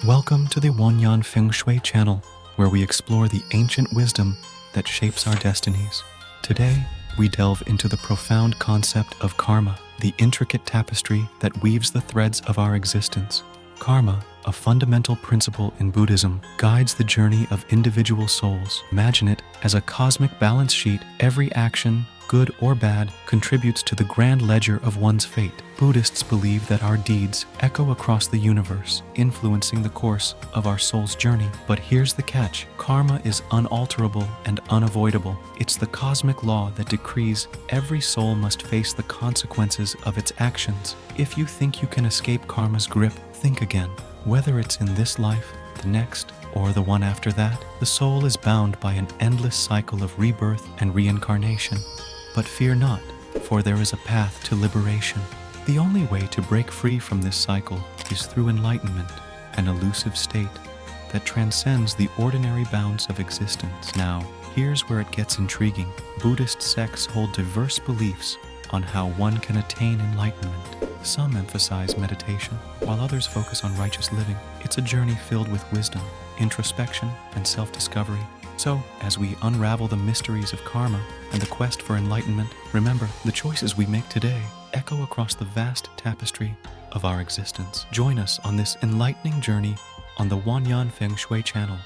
Welcome to the Wanyan Feng Shui channel, where we explore the ancient wisdom that shapes our destinies. Today, we delve into the profound concept of karma, the intricate tapestry that weaves the threads of our existence. Karma, a fundamental principle in Buddhism, guides the journey of individual souls. Imagine it as a cosmic balance sheet. Every action, good or bad, contributes to the grand ledger of one's fate. Buddhists believe that our deeds echo across the universe, influencing the course of our soul's journey. But here's the catch: karma is unalterable and unavoidable. It's the cosmic law that decrees every soul must face the consequences of its actions. If you think you can escape karma's grip, think again. Whether it's in this life, the next, or the one after that, the soul is bound by an endless cycle of rebirth and reincarnation. But fear not, for there is a path to liberation. The only way to break free from this cycle is through enlightenment, an elusive state that transcends the ordinary bounds of existence. Now, here's where it gets intriguing. Buddhist sects hold diverse beliefs on how one can attain enlightenment. Some emphasize meditation, while others focus on righteous living. It's a journey filled with wisdom, introspection, and self-discovery. So, as we unravel the mysteries of karma and the quest for enlightenment, remember, the choices we make today echo across the vast tapestry of our existence. Join us on this enlightening journey on the Wanyan Feng Shui channel.